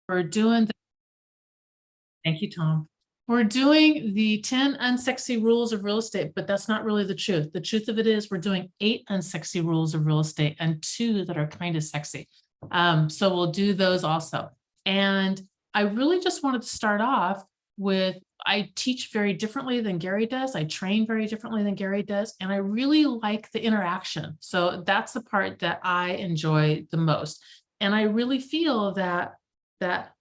We're doing thank you, Tom. We're doing the 10 unsexy rules of real estate, but that's not really the truth. The truth of it is we're doing 8 unsexy rules of real estate and 2 that are kind of sexy. So we'll do those also. And I really just wanted to start off with, I teach very differently than Gary does. I train very differently than Gary does. And I really like the interaction. So that's the part that I enjoy the most. And I really feel that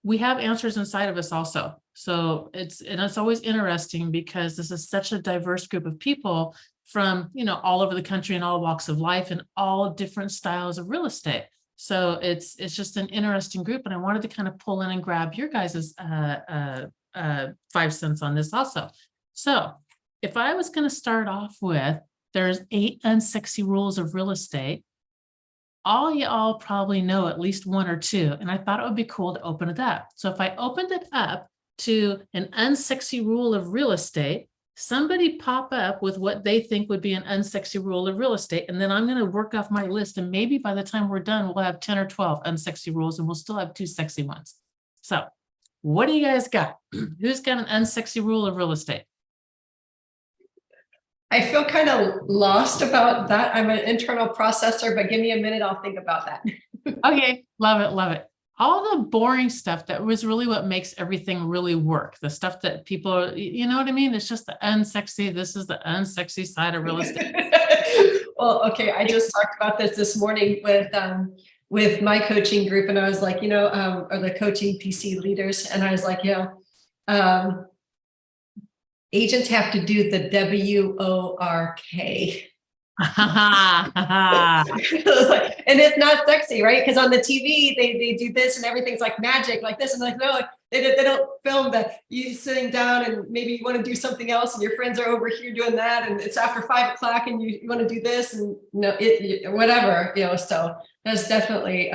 we have answers inside of us also. So it's always interesting because this is such a diverse group of people from, all over the country and all walks of life and all different styles of real estate. So it's just an interesting group. And I wanted to kind of pull in and grab your guys's 5 cents on this also. So if I was going to start off with, there's 8 unsexy rules of real estate. All y'all probably know at least 1 or 2, and I thought it would be cool to open it up. So if I opened it up to an unsexy rule of real estate, somebody pop up with what they think would be an unsexy rule of real estate, and then I'm going to work off my list, and maybe by the time we're done, we'll have 10 or 12 unsexy rules, and we'll still have 2 sexy ones. So what do you guys got? Who's got an unsexy rule of real estate? I feel kind of lost about that. I'm an internal processor, but give me a minute. I'll think about that. Okay. Love it. Love it. All the boring stuff that was really what makes everything really work. The stuff that people, you know what I mean? It's just the unsexy. This is the unsexy side of real estate. Well, okay. I just talked about this morning with my coaching group, and I was like, or the coaching PC leaders. And I was like, agents have to do the WORK. And it's not sexy, right? Because on the TV, they do this and everything's like magic, like this. And like, no, they don't film that you sitting down and maybe you want to do something else and your friends are over here doing that. And it's after 5 o'clock and you want to do this and whatever, so there's definitely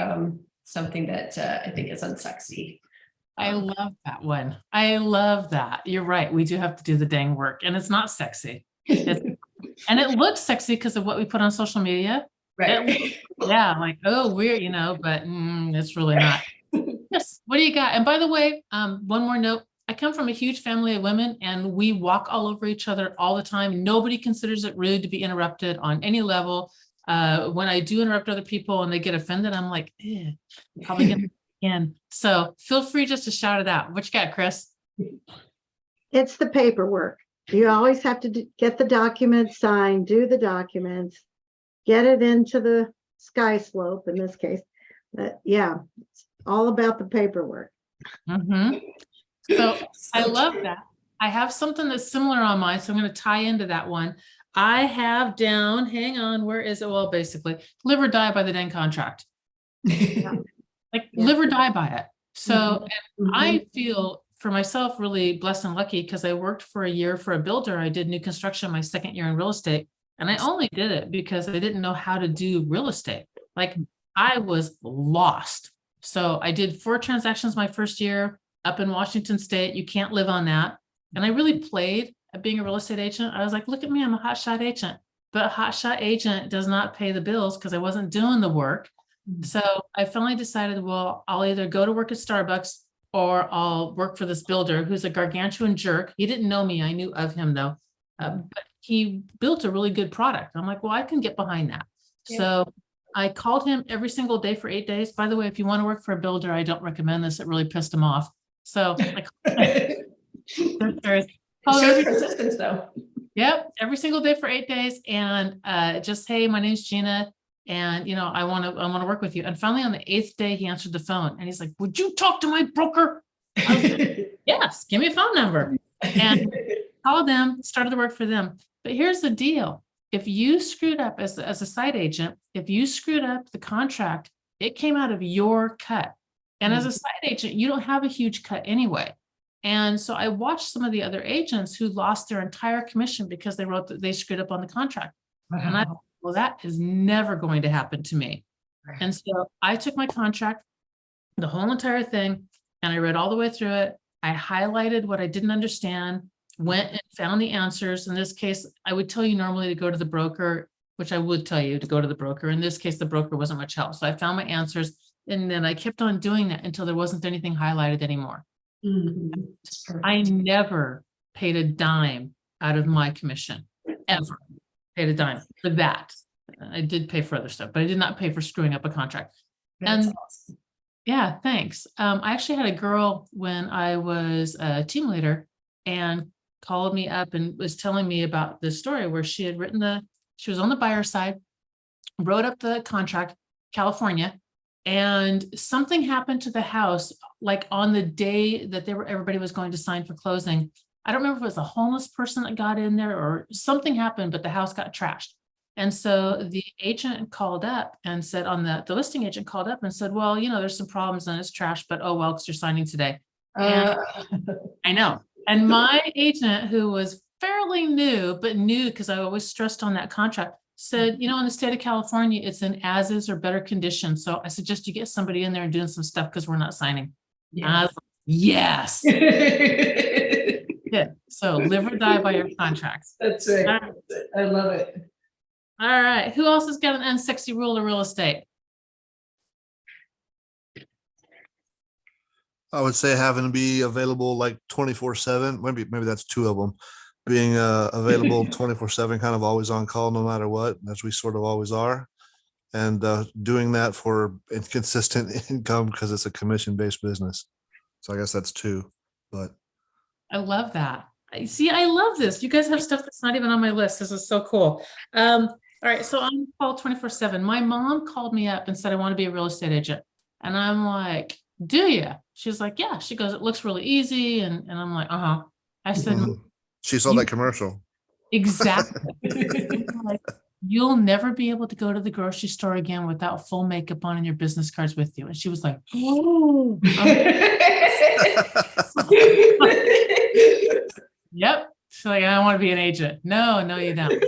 something that I think is unsexy. I love that one. I love that. You're right. We do have to do the dang work, and it's not sexy. And it looks sexy because of what we put on social media. Right. Like, oh, we're, but it's really not. Yes. What do you got? And by the way, one more note. I come from a huge family of women, and we walk all over each other all the time. Nobody considers it rude to be interrupted on any level. When I do interrupt other people and they get offended, I'm like, probably gonna again. So feel free just to shout it out. What you got, Chris? It's the paperwork. You always have to get the documents signed, do the documents, get it into the sky slope in this case. But yeah, it's all about the paperwork. So I love that. I have something that's similar on mine, so I'm going to tie into that one. I have down, hang on, where is it? Well, basically, live or die by the dang contract. Live or die by it. So I feel for myself really blessed and lucky because I worked for a year for a builder. I did new construction my 2nd year in real estate. And I only did it because I didn't know how to do real estate. Like I was lost. So I did 4 transactions my first year up in Washington State. You can't live on that. And I really played at being a real estate agent. I was like, look at me, I'm a hotshot agent. But a hotshot agent does not pay the bills because I wasn't doing the work. So I finally decided, well, I'll either go to work at Starbucks or I'll work for this builder who's a gargantuan jerk. He didn't know me. I knew of him though. But he built a really good product. I'm like, well, I can get behind that. Yeah. So I called him every single day for 8 days. By the way, if you want to work for a builder, I don't recommend this. It really pissed him off. So persistence though. Yep. Every single day for 8 days. And just, hey, my name's Gina. And, I want to work with you. And finally on the 8th day, he answered the phone and he's like, would you talk to my broker? I was like, yes, give me a phone number. And called them, started to work for them. But here's the deal. If you screwed up as a site agent, if you screwed up the contract, it came out of your cut. And as a site agent, you don't have a huge cut anyway. And so I watched some of the other agents who lost their entire commission because they wrote that they screwed up on the contract. Wow. And I thought, well, that is never going to happen to me. Right. And so I took my contract, the whole entire thing, and I read all the way through it. I highlighted what I didn't understand, went and found the answers. In this case, I would tell you normally to go to the broker, which I would tell you to go to the broker. In this case, the broker wasn't much help. So I found my answers. And then I kept on doing that until there wasn't anything highlighted anymore. That's perfect. I never paid a dime out of my commission, ever paid a dime for that. I did pay for other stuff, but I did not pay for screwing up a contract. That's And awesome. yeah, thanks. I actually had a girl when I was a team leader and called me up and was telling me about this story where she had written she was on the buyer side, wrote up the contract, California, and something happened to the house, like on the day that everybody was going to sign for closing. I don't remember if it was a homeless person that got in there or something happened, but the house got trashed. And so the agent called up and said the listing agent called up and said, well, there's some problems and it's trash, but oh, well, because you're signing today. And I know. And my agent, who was fairly new, but new because I always stressed on that contract, said, in the state of California, it's in as is or better condition. So I suggest you get somebody in there and doing some stuff because we're not signing. Yeah. Yes. Yeah. So live or die by your contracts. That's right. I love it. All right. Who else has got an unsexy rule of real estate? I would say having to be available like 24/7. Maybe that's two of them. Being available 24/7, kind of always on call, no matter what, as we sort of always are, and doing that for inconsistent income because it's a commission-based business. So I guess that's two. But I love that. I love this. You guys have stuff that's not even on my list. This is so cool. All right. So I'm called 24/7. My mom called me up and said, I want to be a real estate agent. And I'm like, do you? She's like, yeah. She goes, it looks really easy. And I'm like, uh-huh. I said, she saw that commercial. Exactly. Like, you'll never be able to go to the grocery store again without full makeup on and your business cards with you. And she was like, oh. Yep. She's like, I want to be an agent. No, you don't.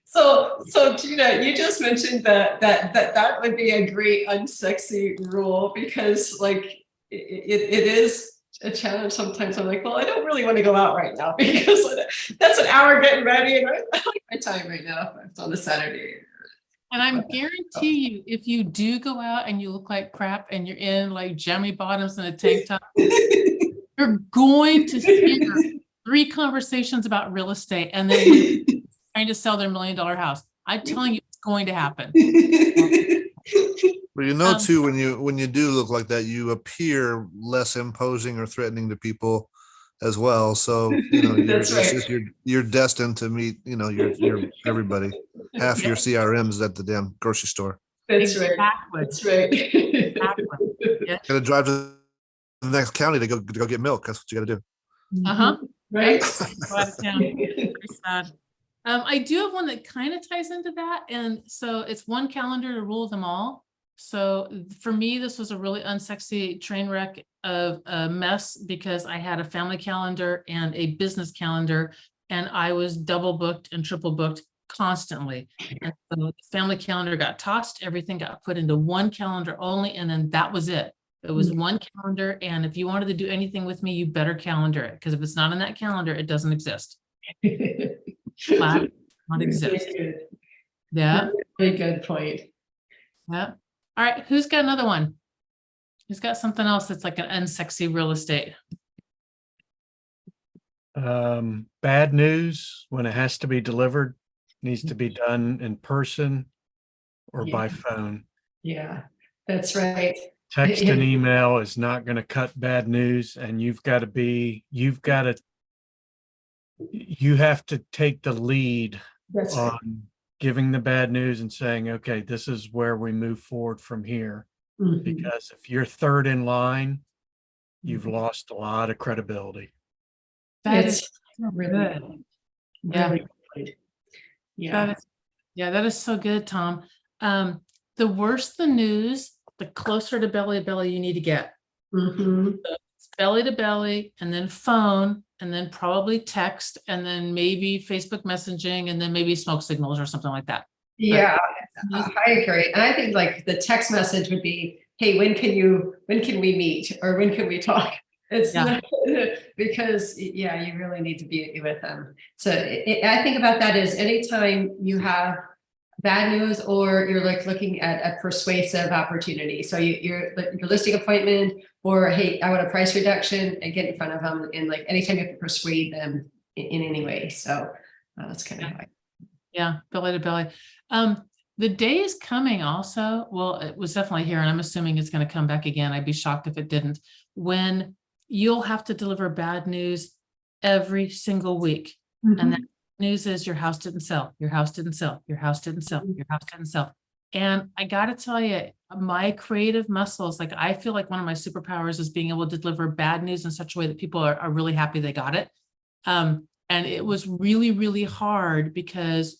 So Gina, you just mentioned that would be a great unsexy rule because like it is a challenge sometimes. I'm like, well, I don't really want to go out right now because that's an hour getting ready and I like my time right now if it's on a Saturday. And I guarantee you, if you do go out and you look like crap and you're in like jammy bottoms and a tank top, you're going to hear 3 conversations about real estate and then trying to sell their $1 million house. I'm telling you, it's going to happen. Well, too, when you do look like that, you appear less imposing or threatening to people as well. So you're destined to meet your everybody. Half your CRM is at the damn grocery store. That's right. That's right. Yeah. Gotta drive to the next county to go get milk. That's what you gotta do. Uh-huh. Right. Very sad. I do have one that kind of ties into that. And so it's one calendar to rule them all. So for me, this was a really unsexy train wreck of a mess because I had a family calendar and a business calendar, and I was double booked and triple booked constantly. And so the family calendar got tossed, everything got put into one calendar only, and then that was it. It was one calendar, and if you wanted to do anything with me, you better calendar it, because if it's not in that calendar, it doesn't exist. Not exist. Yeah. Very good point. Yeah. All right. Who's got another one? Who's got something else that's like an unsexy real estate? Bad news when it has to be delivered needs to be done in person or by phone. Yeah, that's right. Text and email is not going to cut bad news, and you have to take the lead That's on right. giving the bad news and saying, okay, this is where we move forward from here. Mhm. Because if you're third in line, you've lost a lot of credibility. That's really good. Yeah. Really good. Yeah. That is so good, Tom. The worse the news, the closer to belly you need to get. Mhm. So it's belly to belly, and then phone, and then probably text, and then maybe Facebook messaging, and then maybe smoke signals or something like that. Yeah, I agree. And I think like the text message would be, hey, when can we meet or when can we talk? It's not, because you really need to be with them. So I think about that is anytime you have bad news, or you're like looking at a persuasive opportunity. So you're your listing appointment, or hey, I want a price reduction, and get in front of them. And like anytime you have to persuade them in any way. So that's kind of how Yeah, belly to belly. The day is coming also. Well, it was definitely here, and I'm assuming it's going to come back again. I'd be shocked if it didn't. When you'll have to deliver bad news every single week. And that news is your house didn't sell, your house didn't sell, your house didn't sell, your house didn't sell. And I got to tell you, my creative muscles, like I feel like one of my superpowers is being able to deliver bad news in such a way that people are really happy they got it. And it was really, really hard because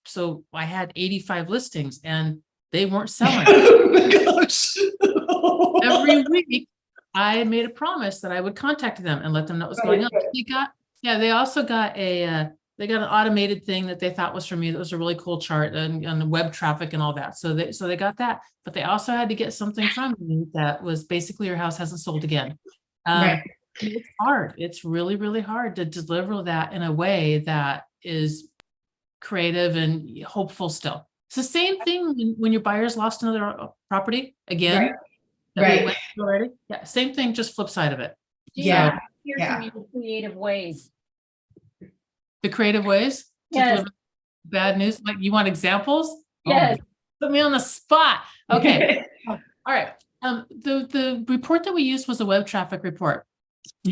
so I had 85 listings and they weren't selling. Oh my gosh. Every week I made a promise that I would contact them and let them know what was going on. They also got they got an automated thing that they thought was for me. That was a really cool chart and web traffic and all that. So they got that, but they also had to get something from me that was basically your house hasn't sold again. Right. It's hard. It's really, really hard to deliver that in a way that is creative and hopeful still. It's the same thing when your buyers lost another property again. Right. Already. Yeah, same thing, just flip side of it. Yeah. Hear from you creative ways. The creative ways to Yes. deliver bad news. Like, you want examples? Yes. Oh, put me on the spot. Okay. All right. The report that we used was a web traffic report.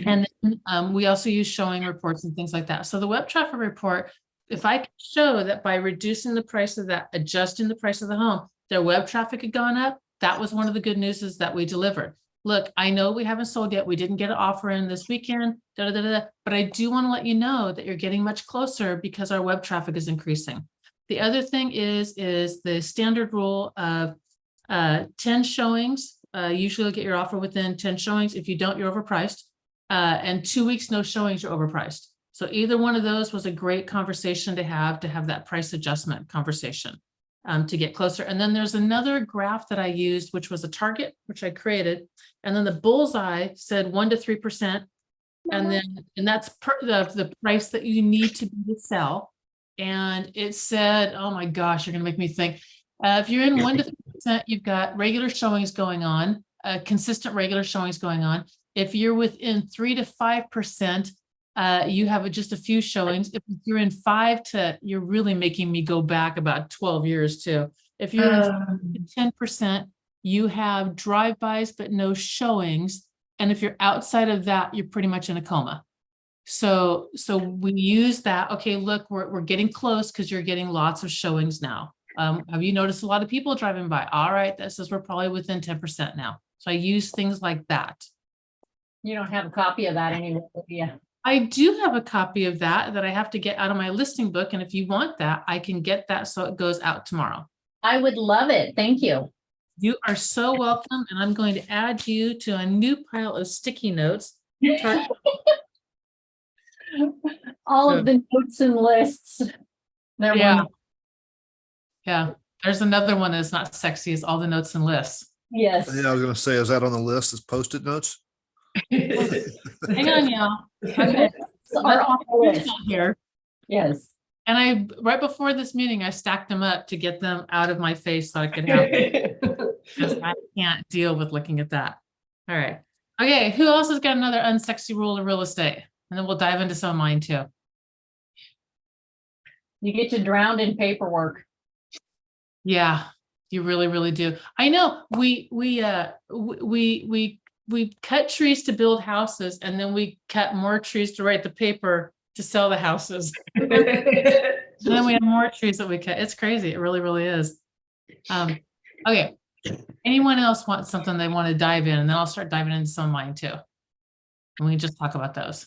And then, we also use showing reports and things like that. So the web traffic report, if I could show that by reducing the price of that, adjusting the price of the home, their web traffic had gone up, that was one of the good news that we delivered. Look, I know we haven't sold yet. We didn't get an offer in this weekend, but I do want to let you know that you're getting much closer because our web traffic is increasing. The other thing is the standard rule of 10 showings. Usually you'll get your offer within 10 showings. If you don't, you're overpriced. And 2 weeks, no showings, you're overpriced. So either one of those was a great conversation to have that price adjustment conversation to get closer. And then there's another graph that I used, which was a target, which I created. And then the bullseye said 1 to 3%. And that's the price that you need to be to sell. And it said, oh my gosh, you're going to make me think. If you're in 1 to 3%, you've got regular showings going on, consistent regular showings going on. If you're within 3 to 5%, you have just a few showings. If you're in 5 to, you're really making me go back about 12 years too. If you're in 10%, you have drive-bys, but no showings. And if you're outside of that, you're pretty much in a coma. So we use that. Okay, look, we're getting close because you're getting lots of showings now. Have you noticed a lot of people driving by? All right, that says we're probably within 10% now. So I use things like that. You don't have a copy of that anymore, do you? I do have a copy of that I have to get out of my listing book. And if you want that, I can get that so it goes out tomorrow. I would love it. Thank you. You are so welcome. And I'm going to add you to a new pile of sticky notes. All of the notes and lists. They're Yeah. wonderful. Yeah. There's another one that's not sexy, is all the notes and lists. Yes. Yeah, I was gonna say, is that on the list as Post-it notes? Hang on, y'all. Okay. Are on the list. Here. Yes. And right before this meeting, I stacked them up to get them out of my face so I could have them. Because I can't deal with looking at that. All right. Okay. Who else has got another unsexy rule of real estate? And then we'll dive into some of mine too. You get to drown in paperwork. Yeah, you really, really do. I know we cut trees to build houses, and then we cut more trees to write the paper to sell the houses. And then we have more trees that we cut. It's crazy. It really, really is. Okay. Anyone else want something they want to dive in? And then I'll start diving into some of mine too. And we can just talk about those.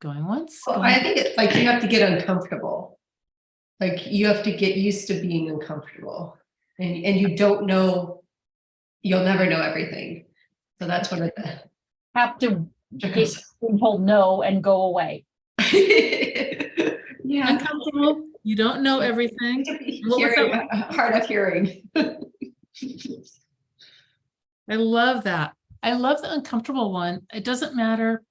Going once. Well, going I think it's like you have to get uncomfortable. Like you have to get used to being uncomfortable, and you don't know, you'll never know everything. So that's one of the Have to get told no and go away. yeah, uncomfortable. You don't know everything. What was that? hard of hearing. I love that. I love the uncomfortable one. It doesn't matter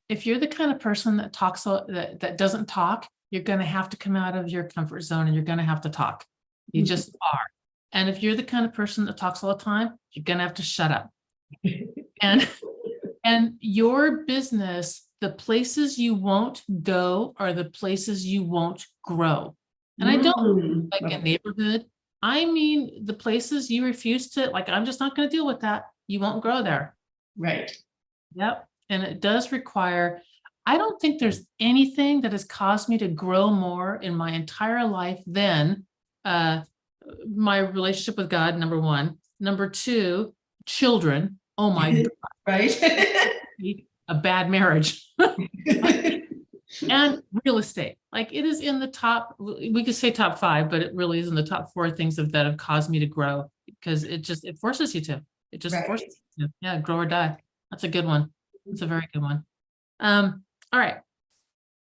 if you're the kind of person that talks that doesn't talk. you're going to have to come out of your comfort zone and you're going to have to talk. You just are. And if you're the kind of person that talks all the time, you're going to have to shut up. And your business, the places you won't go are the places you won't grow. And I don't like a neighborhood. I mean, the places you refuse to, like, I'm just not going to deal with that. You won't grow there. Right. Yep. And it does require, I don't think there's anything that has caused me to grow more in my entire life than my relationship with God, number one. Number two, children. Oh my God. Right. A bad marriage. And real estate. Like, it is in the top, we could say top 5, but it really is in the top 4 things that have caused me to grow, because it forces you to. It just Right. forces you to. Yeah, grow or die. That's a good one. That's a very good one. All right.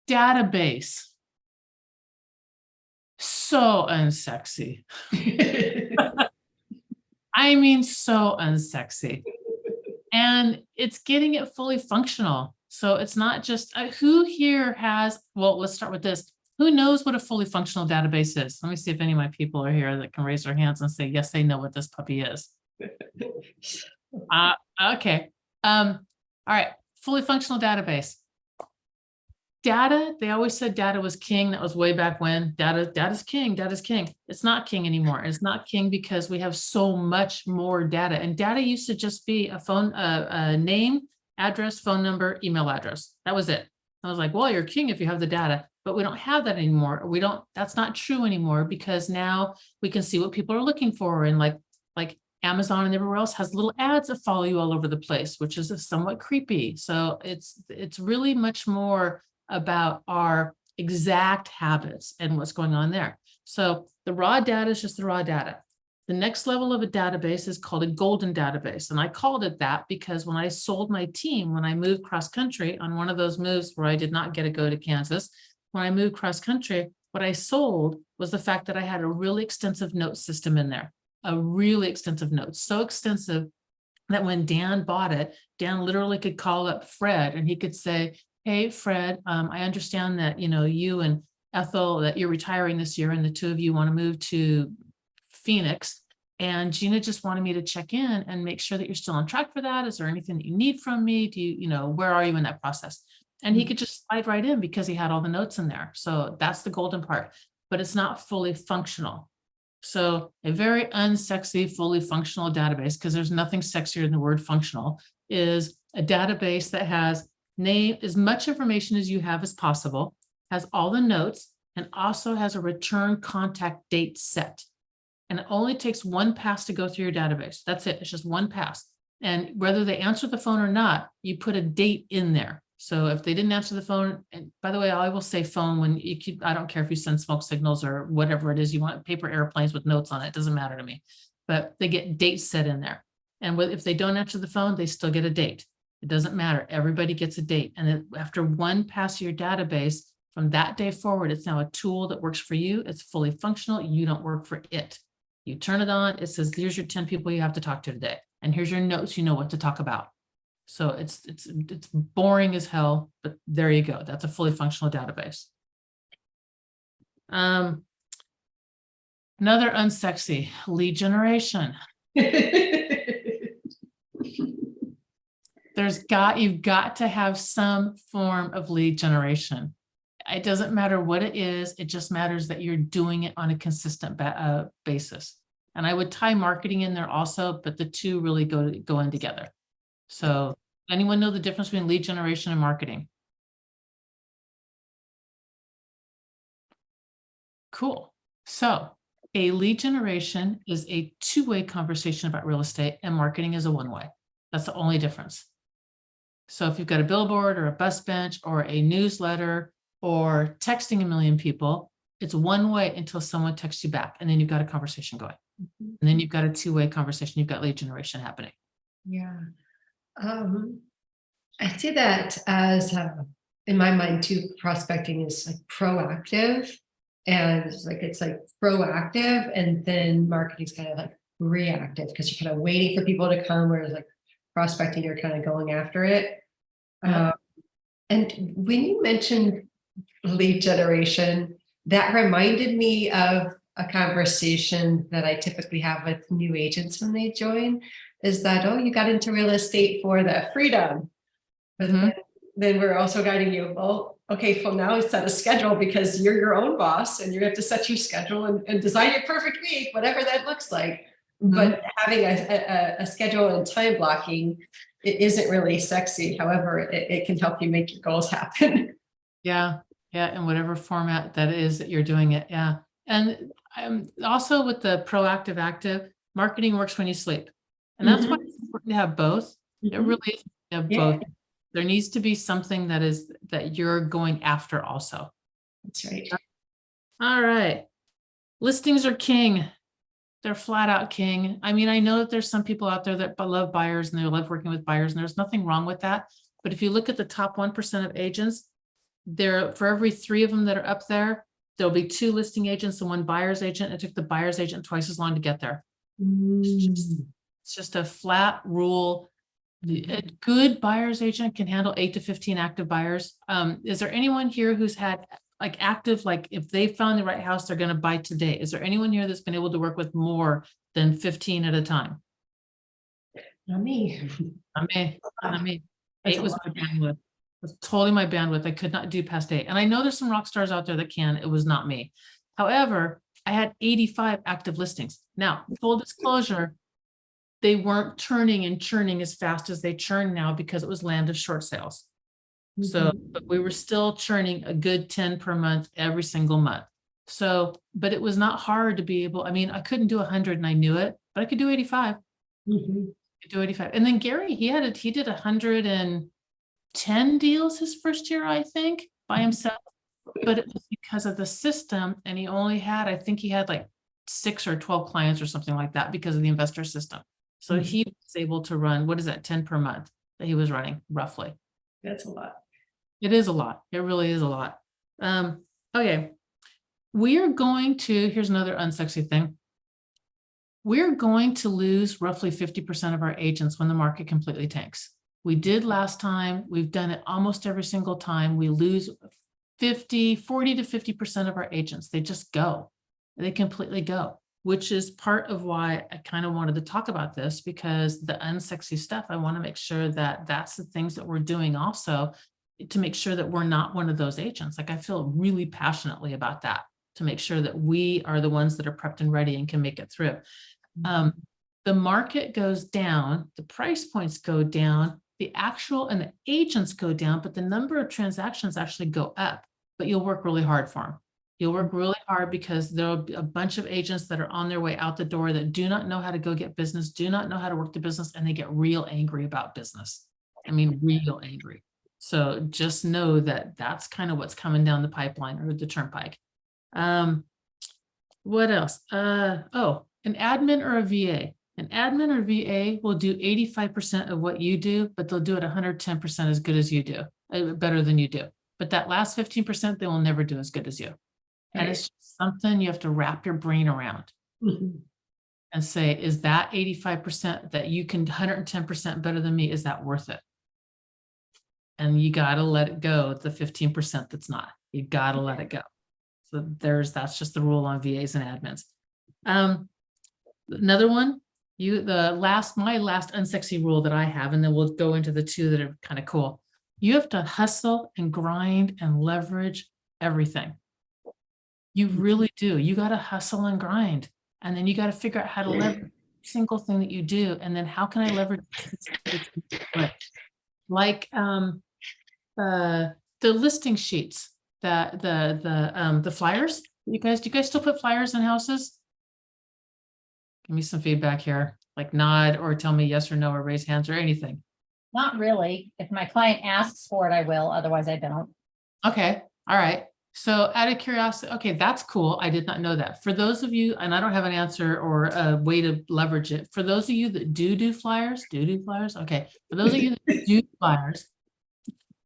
Database. So unsexy. I mean, so unsexy. And it's getting it fully functional. So it's not just who here has, well, let's start with this. Who knows what a fully functional database is? Let me see if any of my people are here that can raise their hands and say, yes, they know what this puppy is. Okay. All right. Fully functional database. Data, they always said data was king. That was way back when. Data's king. Data's king. It's not king anymore. It's not king because we have so much more data. And data used to just be a phone, a name, address, phone number, email address. That was it. I was like, well, you're king if you have the data, but we don't have that anymore. That's not true anymore, because now we can see what people are looking for. And like Amazon and everywhere else has little ads that follow you all over the place, which is somewhat creepy. So it's really much more about our exact habits and what's going on there. So the raw data is just the raw data. The next level of a database is called a golden database. And I called it that because when I sold my team, when I moved cross country on one of those moves where I did not get to go to Kansas, when I moved cross country, what I sold was the fact that I had a really extensive note system in there, a really extensive note, so extensive that when Dan bought it, Dan literally could call up Fred and he could say, hey, Fred, I understand that, you and Ethel, that you're retiring this year and the two of you want to move to Phoenix. And Gina just wanted me to check in and make sure that you're still on track for that. Is there anything that you need from me? Do you, where are you in that process? And he could just slide right in because he had all the notes in there. So that's the golden part, but it's not fully functional. So a very unsexy, fully functional database, because there's nothing sexier than the word functional, is a database that has name, as much information as you have as possible, has all the notes, and also has a return contact date set. And it only takes one pass to go through your database. That's it. It's just one pass. And whether they answer the phone or not, you put a date in there. So if they didn't answer the phone, and by the way, I will say phone when you keep, I don't care if you send smoke signals or whatever it is you want, paper airplanes with notes on it, doesn't matter to me, but they get dates set in there. And if they don't answer the phone, they still get a date. It doesn't matter. Everybody gets a date. And then after one pass of your database, from that day forward, it's now a tool that works for you. It's fully functional. You don't work for it. You turn it on. It says, here's your 10 people you have to talk to today. And here's your notes. You know what to talk about. So it's boring as hell, but there you go. That's a fully functional database. Another unsexy, lead generation. You've got to have some form of lead generation. It doesn't matter what it is. It just matters that you're doing it on a consistent basis. And I would tie marketing in there also, but the two really go in together. So anyone know the difference between lead generation and marketing? Cool. So a lead generation is a two-way conversation about real estate, and marketing is a one-way. That's the only difference. So if you've got a billboard or a bus bench or a newsletter or texting a million people, it's one way until someone texts you back, and then you've got a conversation going. And then you've got a two-way conversation. You've got lead generation happening. Yeah. I see that as, in my mind too, prospecting is like proactive, and it's like proactive, and then marketing is kind of like reactive, because you're kind of waiting for people to come, whereas like prospecting, you're kind of going after it. Yeah. And when you mentioned lead generation. That reminded me of a conversation that I typically have with new agents when they join, is that, oh, you got into real estate for the freedom. But then we're also guiding you, well, okay, well, now set a schedule because you're your own boss and you have to set your schedule and design your perfect week, whatever that looks like. But having a schedule and time blocking, it isn't really sexy. However, it can help you make your goals happen. Yeah, yeah, in whatever format that is that you're doing it, yeah. And also with the proactive active, marketing works when you sleep. And that's why it's important to have both. It really is to have both. There needs to be something that you're going after also. That's right. All right. Listings are king. They're flat out king. I mean, I know that there's some people out there that love buyers and they love working with buyers, and there's nothing wrong with that. But if you look at the top 1% of agents, for every 3 of them that are up there, there'll be 2 listing agents and 1 buyer's agent. It took the buyer's agent twice as long to get there. It's just a flat rule. A good buyer's agent can handle 8 to 15 active buyers. Is there anyone here who's had like active, like if they found the right house, they're going to buy today? Is there anyone here that's been able to work with more than 15 at a time? Not me. Not me. 8 was my bandwidth. It was totally my bandwidth. I could not do past 8. And I know there's some rock stars out there that can. It was not me. However, I had 85 active listings. Now, full disclosure, they weren't turning and churning as fast as they churn now because it was land of short sales. So, but we were still churning a good 10 per month every single month. So, but it was not hard to be able, I mean, I couldn't do 100 and I knew it, but I could do 85. I could do 85. And then Gary, he did 110 deals his first year, I think, by himself, but it was because of the system. And he only had, I think he had like 6 or 12 clients or something like that because of the investor system. So he was able to run, what is that, 10 per month that he was running roughly. That's a lot. It is a lot. It really is a lot. Okay. We are going to, here's another unsexy thing. We're going to lose roughly 50% of our agents when the market completely tanks. We did last time. We've done it almost every single time. We lose 40 to 50% of our agents. They just go. They completely go, which is part of why I kind of wanted to talk about this, because the unsexy stuff, I want to make sure that that's the things that we're doing also to make sure that we're not one of those agents. Like I feel really passionately about that, to make sure that we are the ones that are prepped and ready and can make it through. The market goes down, the price points go down, the actual and the agents go down, but the number of transactions actually go up, but you'll work really hard for them. You'll work really hard because there'll be a bunch of agents that are on their way out the door that do not know how to go get business, do not know how to work the business, and they get real angry about business. I mean, real angry. So just know that that's kind of what's coming down the pipeline or the turnpike. What else? Oh, an admin or a VA. An admin or VA will do 85% of what you do, but they'll do it 110% as good as you do, better than you do. But that last 15%, they will never do as good as you. And it's just something you have to wrap your brain around and say, is that 85% that you can 110% better than me? Is that worth it? And you got to let it go. The 15% that's not, you got to let it go. So that's just the rule on VAs and admins. Another one, my last unsexy rule that I have, and then we'll go into the 2 that are kind of cool. You have to hustle and grind and leverage everything. You really do. You got to hustle and grind. And then you got to figure out how to leverage every single thing that you do. And then how can I leverage like the listing sheets, the flyers. Do you guys still put flyers in houses? Give me some feedback here, like nod or tell me yes or no or raise hands or anything. Not really. If my client asks for it, I will. Otherwise, I don't. Okay. All right. So out of curiosity, okay, that's cool. I did not know that. For those of you, and I don't have an answer or a way to leverage it. For those of you that do flyers, okay. For those of you that do flyers,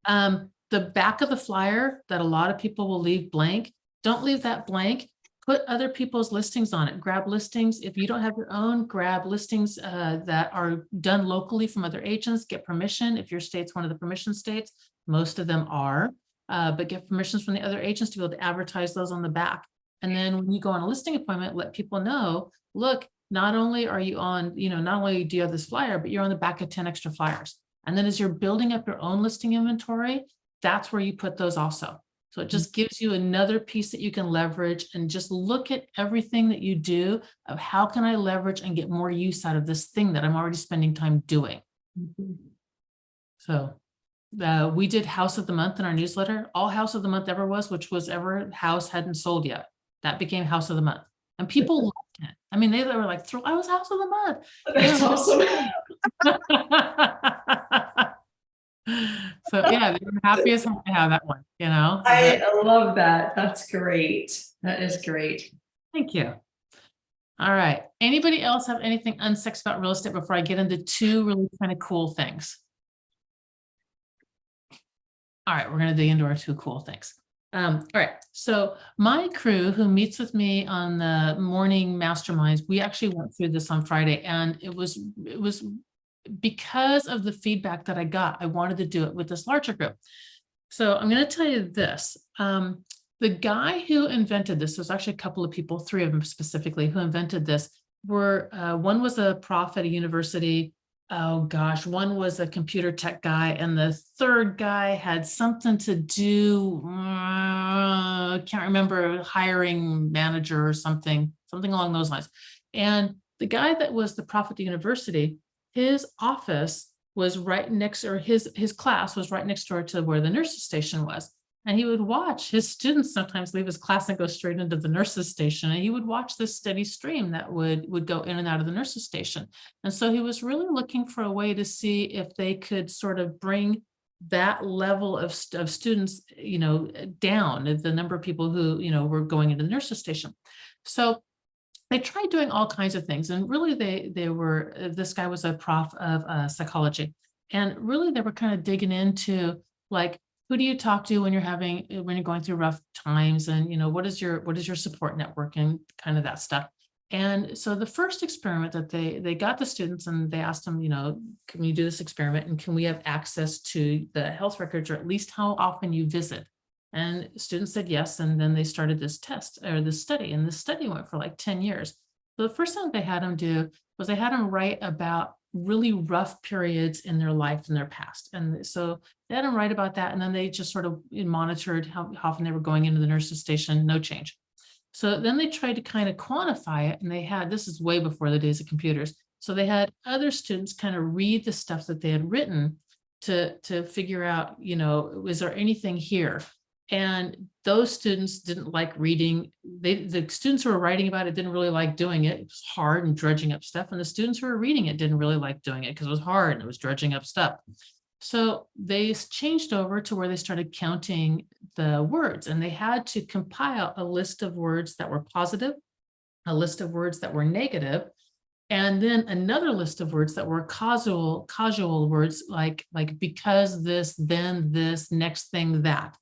the back of the flyer that a lot of people will leave blank, don't leave that blank. Put other people's listings on it. Grab listings. If you don't have your own, grab listings that are done locally from other agents. Get permission. If your state's one of the permission states, most of them are. but get permissions from the other agents to be able to advertise those on the back. And then when you go on a listing appointment, let people know, look, not only are you on, not only do you have this flyer, but you're on the back of 10 extra flyers. And then as you're building up your own listing inventory, that's where you put those also. So it just gives you another piece that you can leverage, and just look at everything that you do of how can I leverage and get more use out of this thing that I'm already spending time doing. So we did house of the month in our newsletter. All house of the month ever was, which was ever house hadn't sold yet. That became house of the month. And people loved it. I mean, they were like, I was house of the month. That's awesome. So yeah, they were happy as heck to have that one, I love that. That's great. That is great. Thank you. All right. Anybody else have anything unsexy about real estate before I get into two really kind of cool things? All right, we're going to dig into our two cool things. All right. So my crew who meets with me on the morning masterminds, we actually went through this on Friday, and it was because of the feedback that I got, I wanted to do it with this larger group. So I'm going to tell you this. The guy who invented this, there's actually a couple of people, 3 of them specifically, who invented this were, one was a prof at a university. Oh gosh, one was a computer tech guy, and the third guy had something to do, can't remember, hiring manager or something along those lines. And the guy that was the prof at the university, his office was right next, or his class was right next door to where the nurse's station was. And he would watch his students sometimes leave his class and go straight into the nurse's station. And he would watch this steady stream that would go in and out of the nurse's station. And so he was really looking for a way to see if they could sort of bring that level of students, down, the number of people who, were going into the nurse's station. So they tried doing all kinds of things. And really this guy was a prof of psychology. And really they were kind of digging into, like, who do you talk to when you're going through rough times, and what is your support network and kind of that stuff. And so the first experiment that they got the students, and they asked them, can you do this experiment, and can we have access to the health records, or at least how often you visit? And students said yes, and then they started this test or this study, and the study went for like 10 years. So the first thing they had them do was they had them write about really rough periods in their life in their past. And so they had them write about that. And then they just sort of monitored how often they were going into the nurse's station, no change. So then they tried to kind of quantify it. And this is way before the days of computers. So they had other students kind of read the stuff that they had written to figure out, is there anything here? And those students didn't like reading. The students who were writing about it didn't really like doing it. It was hard and dredging up stuff. And the students who were reading it didn't really like doing it because it was hard and it was dredging up stuff. So they changed over to where they started counting the words, and they had to compile a list of words that were positive, a list of words that were negative, and then another list of words that were causal words, like because this, then this, next thing, that.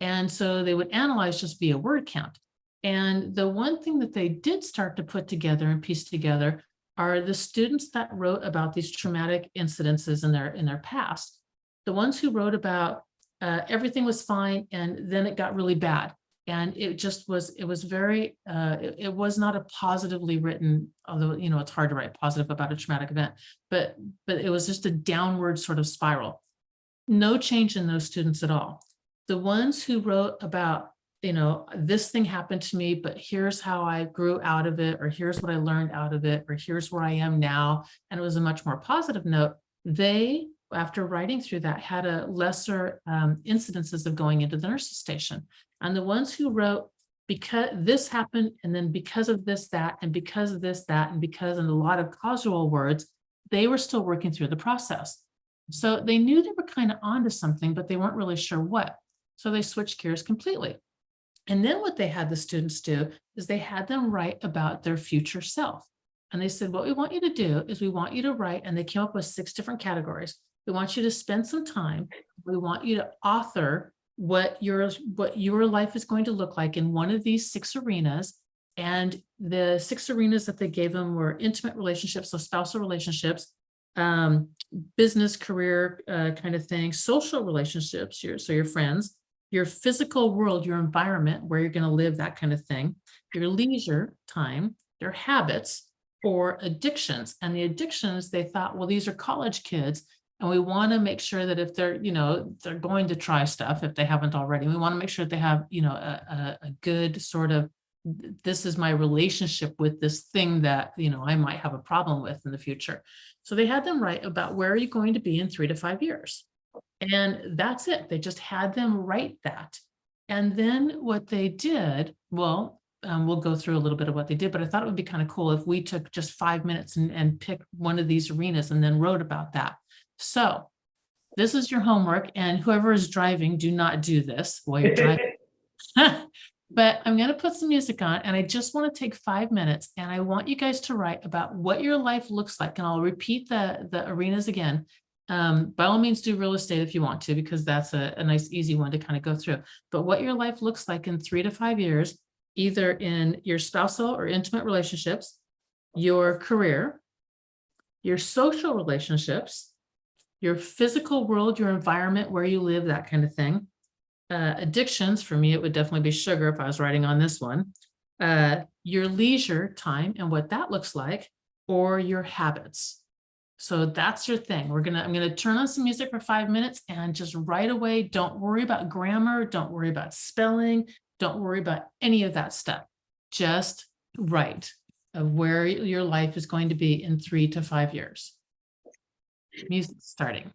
And so they would analyze just via word count. And the one thing that they did start to put together and piece together are the students that wrote about these traumatic incidences in their past. The ones who wrote about everything was fine, and then it got really bad. And it was not a positively written, although, it's hard to write positive about a traumatic event, but it was just a downward sort of spiral. No change in those students at all. The ones who wrote about, this thing happened to me, but here's how I grew out of it, or here's what I learned out of it, or here's where I am now, and it was a much more positive note, they, after writing through that, had a lesser incidences of going into the nurse's station. And the ones who wrote, because this happened, and then because of this, that, and because of this, that, and because, and a lot of causal words, they were still working through the process. So they knew they were kind of onto something, but they weren't really sure what. So they switched gears completely. And then what they had the students do is they had them write about their future self. And they said, what we want you to do is we want you to write, and they came up with 6 different categories. We want you to spend some time. We want you to author what your life is going to look like in one of these 6 arenas. And the 6 arenas that they gave them were intimate relationships, so spousal relationships, business, career kind of thing, social relationships, so your friends, your physical world, your environment, where you're going to live, that kind of thing, your leisure time, your habits, or addictions. And the addictions, they thought, well, these are college kids, and we want to make sure that if they're, they're going to try stuff, if they haven't already, we want to make sure that they have, a good sort of, this is my relationship with this thing that, I might have a problem with in the future. So they had them write about where are you going to be in 3 to 5 years. And that's it. They just had them write that. And then what they did, well, we'll go through a little bit of what they did, but I thought it would be kind of cool if we took just 5 minutes and picked one of these arenas and then wrote about that. So this is your homework, and whoever is driving, do not do this while you're driving. But I'm going to put some music on, and I just want to take 5 minutes, and I want you guys to write about what your life looks like. And I'll repeat the arenas again. By all means, do real estate if you want to, because that's a nice, easy one to kind of go through. But what your life looks like in 3 to 5 years, either in your spousal or intimate relationships, your career, your social relationships, your physical world, your environment, where you live, that kind of thing. Addictions, for me, it would definitely be sugar if I was writing on this one. Your leisure time and what that looks like, or your habits. So that's your thing. I'm gonna turn on some music for 5 minutes, and just right away, don't worry about grammar, don't worry about spelling, don't worry about any of that stuff. Just write of where your life is going to be in 3 to 5 years. Music starting.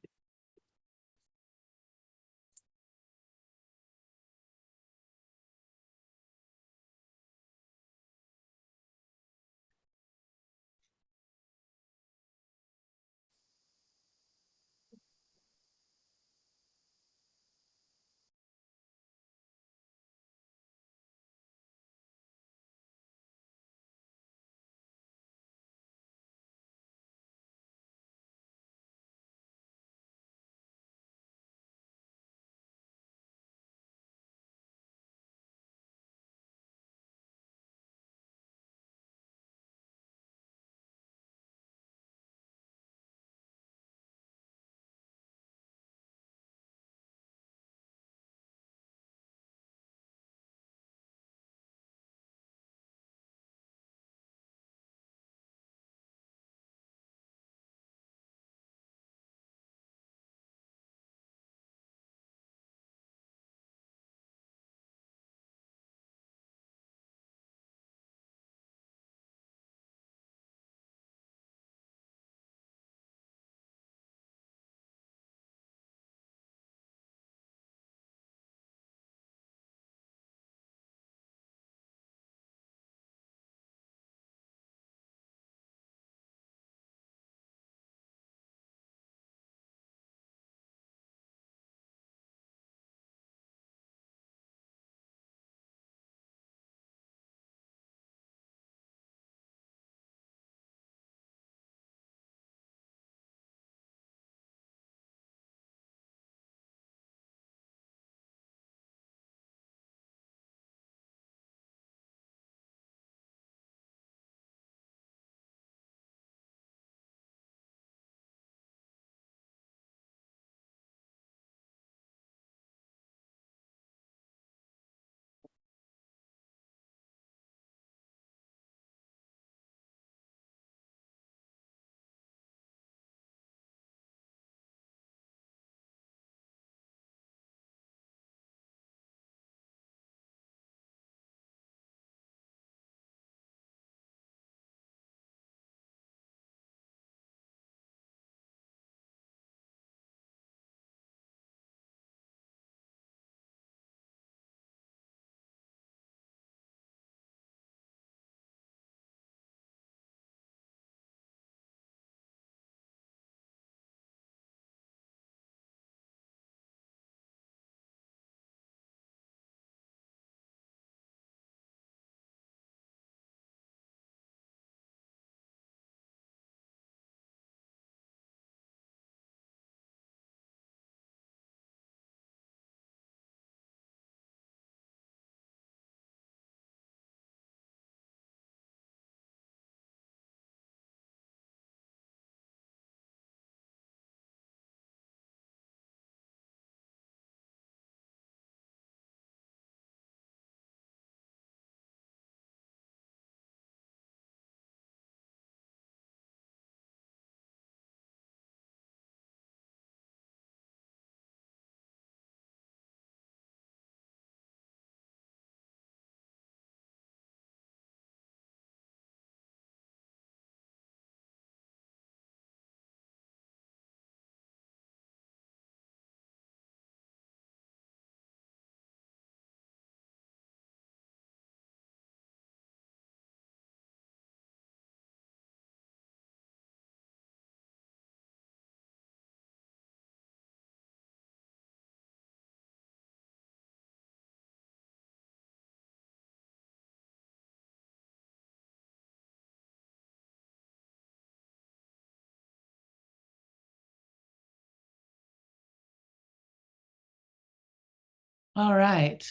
All right.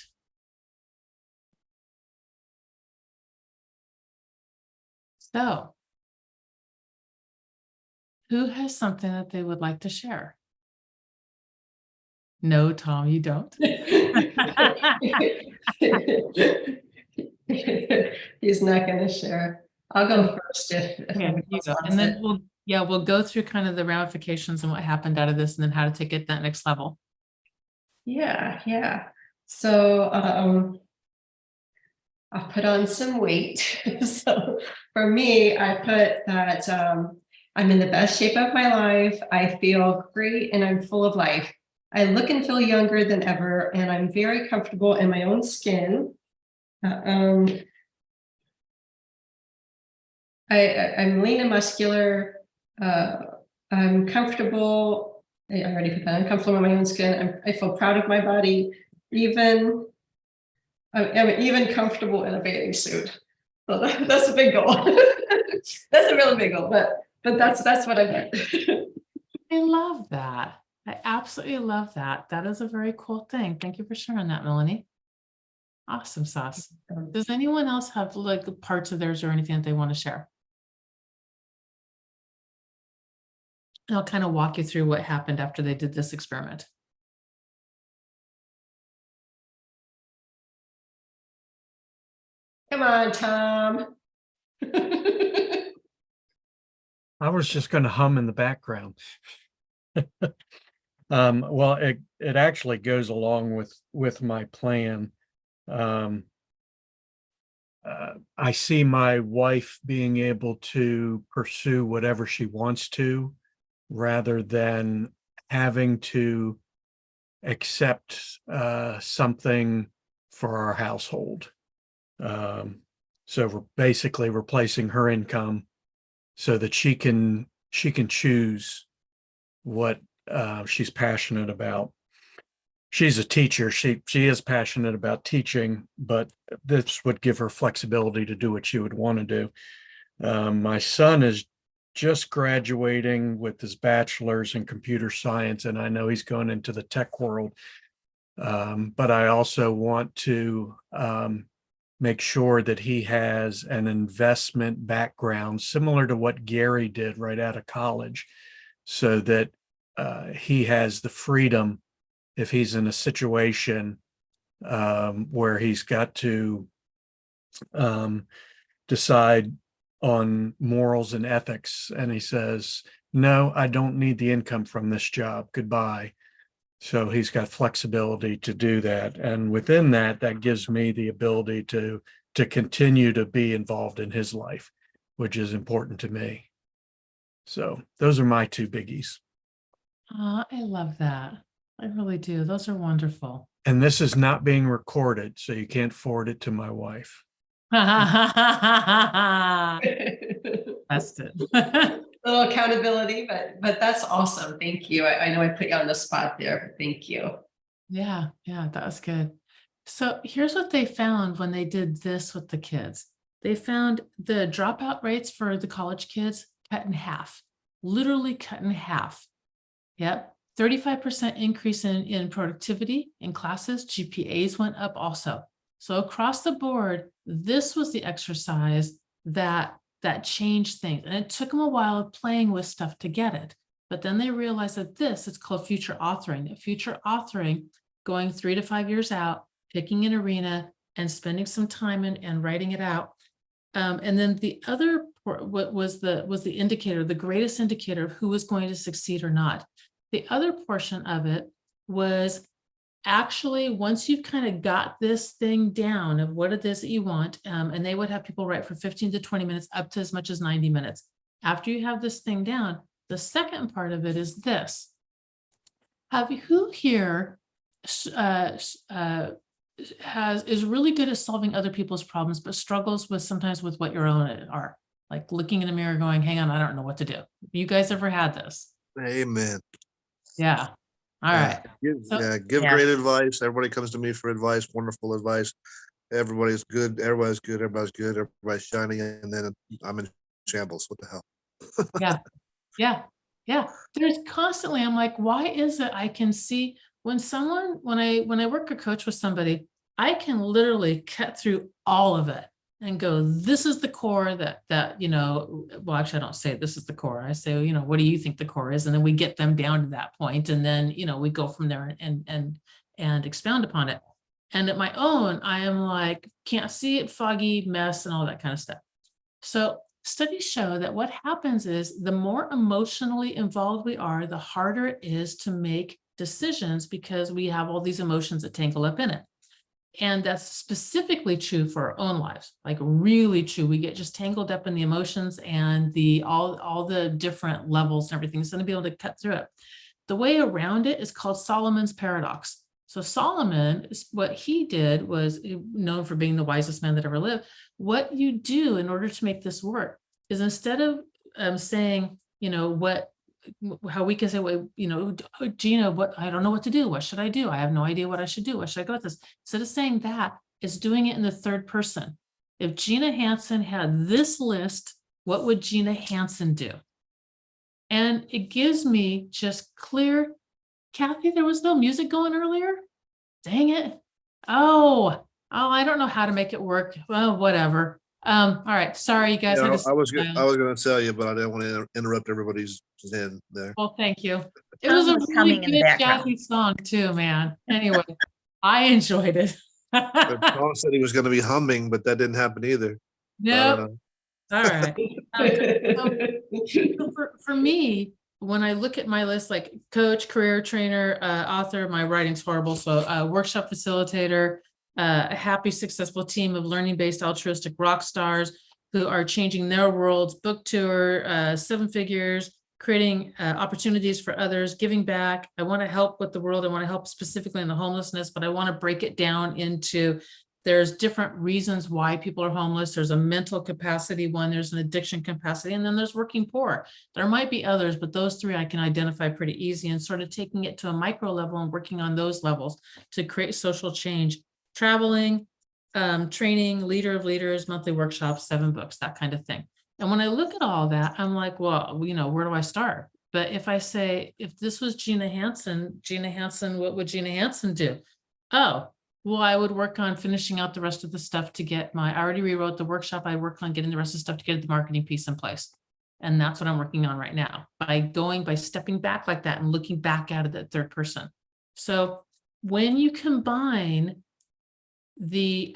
So, who has something that they would like to share? No, Tom, you don't. He's not gonna share. I'll go first if Okay, anyone you else go. wants And then it. we'll go through kind of the ramifications and what happened out of this and then how to take it that next level. Yeah. So, I've put on some weight. So for me, I put that, I'm in the best shape of my life. I feel great and I'm full of life. I look and feel younger than ever, and I'm very comfortable in my own skin. I'm lean and muscular. I'm comfortable. I already put that. I'm comfortable in my own skin. I feel proud of my body. I'm even comfortable in a bathing suit. So that's a big goal. That's a really big goal, but that's what I meant. I love that. I absolutely love that. That is a very cool thing. Thank you for sharing that, Melanie. Awesome sauce. Does anyone else have like parts of theirs or anything that they want to share? And I'll kind of walk you through what happened after they did this experiment. Come on, Tom. I was just going to hum in the background. Well, it actually goes along with my plan. I see my wife being able to pursue whatever she wants to, rather than having to accept something for our household. So we're basically replacing her income so that she can choose what she's passionate about. She's a teacher. She is passionate about teaching, but this would give her flexibility to do what she would want to do. My son is just graduating with his bachelor's in computer science, and I know he's going into the tech world. But I also want to make sure that he has an investment background similar to what Gary did right out of college, so that he has the freedom if he's in a situation where he's got to decide on morals and ethics, and he says, no, I don't need the income from this job, goodbye. So he's got flexibility to do that, and within that gives me the ability to continue to be involved in his life, which is important to me. So those are my two biggies. I love that. I really do. Those are wonderful. And this is not being recorded, so you can't forward it to my wife. That's it. Little accountability, but that's awesome. Thank you. I know I put you on the spot there, but thank you. Yeah, that was good. So here's what they found when they did this with the kids. They found the dropout rates for the college kids cut in half, literally cut in half. Yep. 35% increase in productivity in classes. GPAs went up also. So across the board, this was the exercise that changed things. And it took them a while of playing with stuff to get it. But then they realized that it's called future authoring. Future authoring, going 3 to 5 years out, picking an arena and spending some time and writing it out. And then the other what was the indicator, the greatest indicator of who was going to succeed or not. The other portion of it was actually, once you've kind of got this thing down of what it is that you want, and they would have people write for 15 to 20 minutes, up to as much as 90 minutes. After you have this thing down, the second part of it is this. Who here is really good at solving other people's problems, but struggles with sometimes with what your own are? Like looking in a mirror going, hang on, I don't know what to do. You guys ever had this? Amen. Yeah. All right. Give great advice. Everybody comes to me for advice, wonderful advice. Everybody's good. Everybody's shining, and then I'm in shambles. What the hell? Yeah. There's constantly, I'm like, why is it I can see when I work or coach with somebody, I can literally cut through all of it and go, this is the core that, you know, well, actually, I don't say this is the core. I say, you know, what do you think the core is? And then we get them down to that point, and then, you know, we go from there and expound upon it. And at my own, I am like, can't see it, foggy, mess, and all that kind of stuff. So studies show that what happens is the more emotionally involved we are, the harder it is to make decisions because we have all these emotions that tangle up in it. And that's specifically true for our own lives, like really true. We get just tangled up in the emotions and all the different levels and everything. So to be able to cut through it. The way around it is called Solomon's paradox. So Solomon, what he did was known for being the wisest man that ever lived. What you do in order to make this work is instead of saying, you know, how we can say, well, you know, Gina, I don't know what to do. What should I do? I have no idea what I should do. What should I go with this? Instead of saying that, is doing it in the third person. If Gina Hanson had this list, what would Gina Hanson do? And it gives me just clear, Kathy, there was no music going earlier. Dang it. Oh, I don't know how to make it work. Well, whatever. All right. Sorry, you guys. Yeah, I was going to tell you, but I didn't want to interrupt everybody's in there. Well, thank you. It was Tom a was really humming in the good background. jazzy song too, man. Anyway, I enjoyed it. Tom said he was going to be humming, but that didn't happen either. Nope. All right. For me, when I look at my list, like coach, career trainer, author, my writing's horrible. So workshop facilitator, a happy, successful team of learning-based altruistic rock stars who are changing their worlds, book tour, 7 figures, creating opportunities for others, giving back. I want to help with the world. I want to help specifically in the homelessness, but I want to break it down into there's different reasons why people are homeless. There's a mental capacity one, there's an addiction capacity, and then there's working poor. There might be others, but those 3 I can identify pretty easy, and sort of taking it to a micro level and working on those levels to create social change. Traveling, training, leader of leaders, monthly workshops, 7 books, that kind of thing. And when I look at all that, I'm like, well, you know, where do I start? But if I say, if this was Gina Hanson, what would Gina Hanson do? Oh, well, I would work on finishing out the rest of the stuff to get I already rewrote the workshop. I worked on getting the rest of the stuff to get the marketing piece in place. And that's what I'm working on right now by stepping back like that and looking back at it at third person. So when you combine the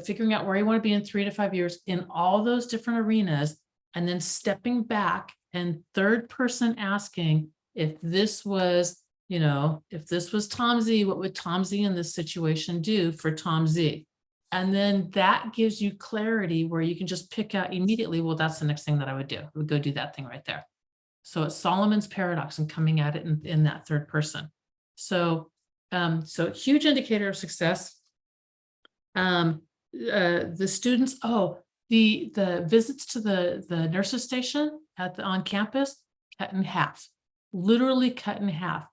figuring out where you want to be in 3 to 5 years in all those different arenas, and then stepping back and third person asking, if this was, you know, if this was Tom Z, what would Tom Z in this situation do for Tom Z? And then that gives you clarity where you can just pick out immediately, well, that's the next thing that I would do. I would go do that thing right there. So it's Solomon's paradox and coming at it in that third person. So huge indicator of success. The students, the visits to the nurses station on campus, cut in half, literally cut in half.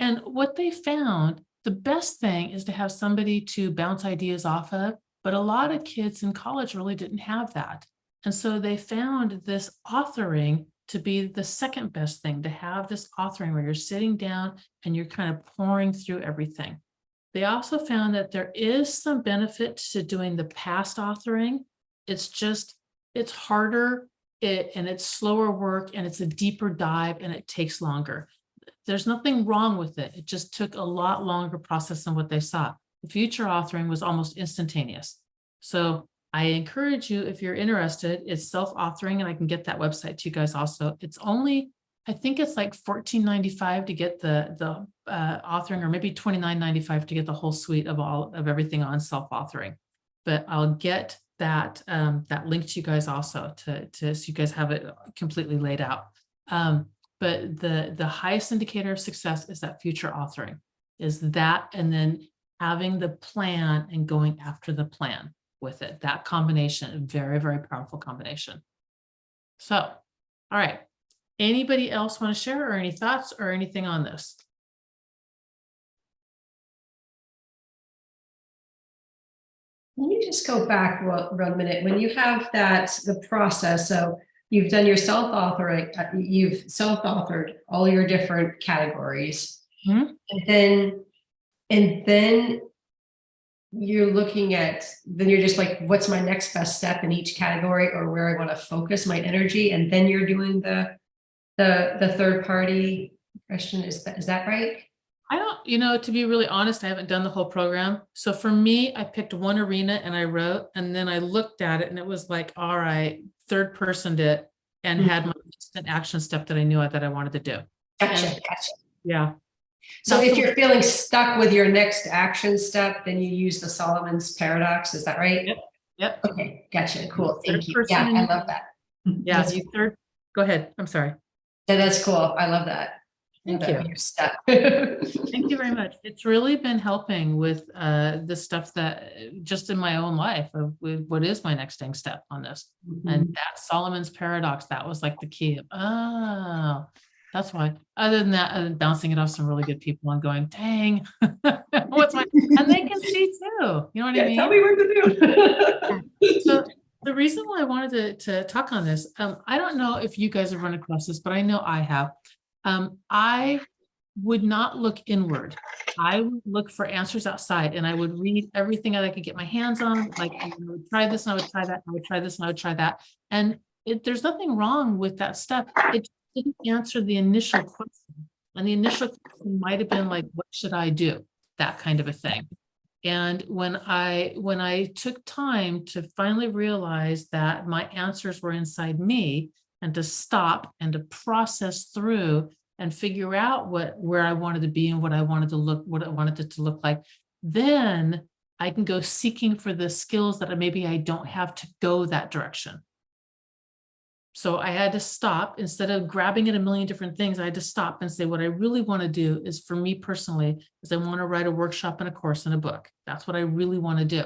And what they found, the best thing is to have somebody to bounce ideas off of, but a lot of kids in college really didn't have that. And so they found this authoring to be the second best thing, to have this authoring where you're sitting down and you're kind of pouring through everything. They also found that there is some benefit to doing the past authoring. It's harder and it's slower work and it's a deeper dive and it takes longer. There's nothing wrong with it. It just took a lot longer process than what they saw. The future authoring was almost instantaneous. So I encourage you, if you're interested, it's self-authoring, and I can get that website to you guys also. It's only, I think it's like $14.95 to get the authoring, or maybe $29.95 to get the whole suite of everything on self-authoring. But I'll get that link to you guys also so you guys have it completely laid out. But the highest indicator of success is that future authoring, is that, and then having the plan and going after the plan with it. That combination, very, very powerful combination. So, all right. Anybody else want to share or any thoughts or anything on this? Can you just go back one minute? When you have the process, so you've done your self-authoring, you've self-authored all your different categories. Mhm. And then you're looking at, then you're just like, what's my next best step in each category, or where I want to focus my energy? And then you're doing the third party question. Is that right? I don't, to be really honest, I haven't done the whole program. So for me, I picked one arena and I wrote, and then I looked at it and it was like, all right, third personed it and had my instant action step that I knew that I wanted to do. Gotcha. And- Gotcha. Yeah. So Not if the- you're feeling stuck with your next action step, then you use the Solomon's paradox. Is that right? Yep. Okay. Gotcha. Cool. Thank you. Third Yeah, person I and- love that. Yeah. That's, You third. Go ahead. I'm sorry. yeah, that's cool. I love that. Thank Love that you. when you're stuck. Thank you very much. It's really been helping with the stuff that just in my own life of with what is my next thing step on this. And that Solomon's paradox, that was like the key of, oh, that's why. Other than that, bouncing it off some really good people and going, dang, what's my, and they can see too. You know what I Yeah, mean? tell me what to do. So the reason why I wanted to talk on this, I don't know if you guys have run across this, but I know I have. I would not look inward. I would look for answers outside, and I would read everything that I could get my hands on. Like I would try this and I would try that. I would try this and I would try that. And there's nothing wrong with that step. It didn't answer the initial question. And the initial question might have been like, what should I do? That kind of a thing. And when I took time to finally realize that my answers were inside me, and to stop and to process through and figure out where I wanted to be and what I wanted it to look like, then I can go seeking for the skills that maybe I don't have to go that direction. So I had to stop. Instead of grabbing at a million different things, I had to stop and say, what I really want to do is, for me personally, is I want to write a workshop and a course and a book. That's what I really want to do.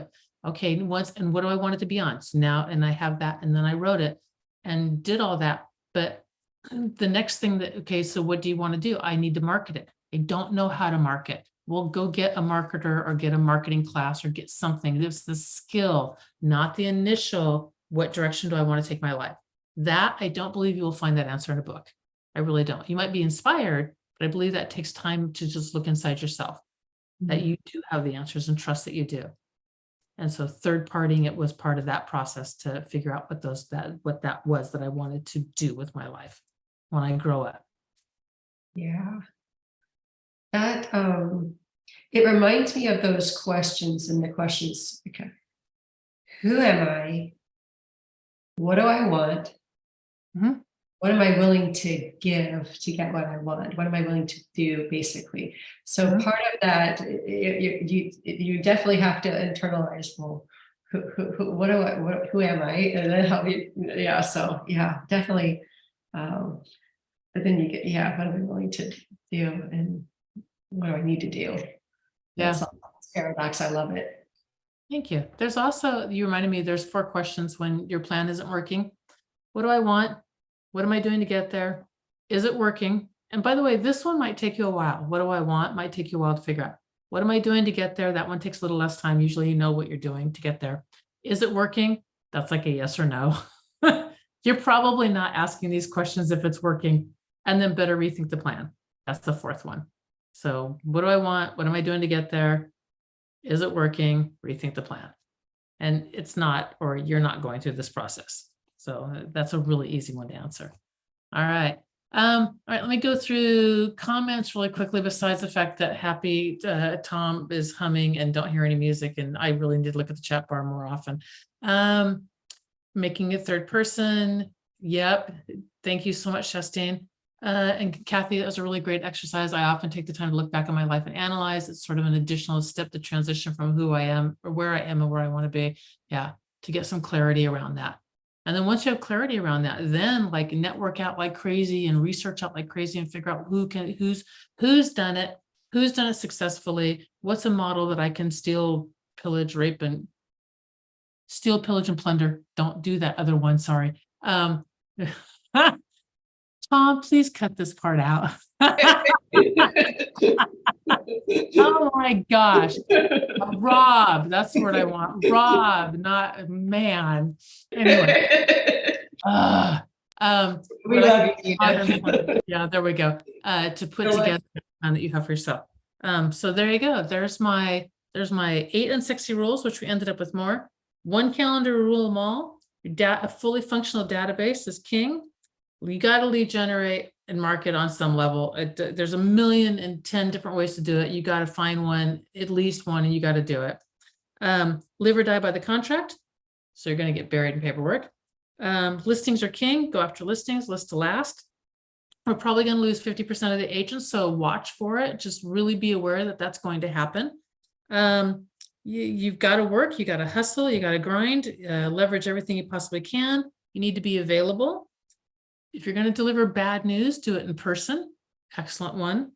Okay, and what do I want it to be on? So now, and I have that, and then I wrote it and did all that. But the next thing okay, so what do you want to do? I need to market it. I don't know how to market. Well, go get a marketer or get a marketing class or get something. It's the skill, not the initial, what direction do I want to take my life? That I don't believe you will find that answer in a book. I really don't. You might be inspired, but I believe that takes time to just look inside yourself, that you do have the answers and trust that you do. And so third partying it was part of that process to figure out what that was that I wanted to do with my life when I grow up. Yeah. That it reminds me of those questions, and the questions, okay, who am I? What do I want? Mhm. What am I willing to give to get what I want? What am I willing to do, basically? So Mhm. part of that, you definitely have to internalize, well, who am I? And then how you, yeah, so yeah, definitely. But then you get, yeah, what am I willing to do, and what do I need to do? Yeah. That's paradox. I love it. Thank you. There's also, you reminded me, there's 4 questions when your plan isn't working. What do I want? What am I doing to get there? Is it working? And by the way, this one might take you a while. What do I want? Might take you a while to figure out. What am I doing to get there? That one takes a little less time. Usually you know what you're doing to get there. Is it working? That's like a yes or no. You're probably not asking these questions if it's working, and then better rethink the plan. That's the 4th one. So what do I want? What am I doing to get there? Is it working? Rethink the plan. And it's not, or you're not going through this process. So that's a really easy one to answer. All right. All right, let me go through comments really quickly, besides the fact that happy Tom is humming and don't hear any music, and I really need to look at the chat bar more often. Making it third person. Yep. Thank you so much, Justine. And Kathy, that was a really great exercise. I often take the time to look back on my life and analyze. It's sort of an additional step to transition from who I am, or where I am and where I want to be. Yeah, to get some clarity around that. And then once you have clarity around that, then like network out like crazy and research out like crazy and figure out who's done it successfully. What's a model that I can steal, pillage, rape, and steal, pillage, and plunder. Don't do that other one. Sorry. Tom, please cut this part out. Oh my gosh. Rob, that's the word I want. Rob, not man. Anyway. We love you, Gina. Yeah, there we go. To put You're like- together that you have for yourself. So there you go. There's my 8 unsexy rules, which we ended up with more. One calendar to rule them all. A fully functional database is king. You got to lead generate and market on some level. There's 1,010,000 different ways to do it. You got to find one, at least one, and you got to do it. Live or die by the contract. So you're going to get buried in paperwork. Listings are king. Go after listings, list to last. We're probably going to lose 50% of the agents, so watch for it. Just really be aware that that's going to happen. You've got to work, you got to hustle, you got to grind, leverage everything you possibly can. You need to be available. If you're going to deliver bad news, do it in person. Excellent one.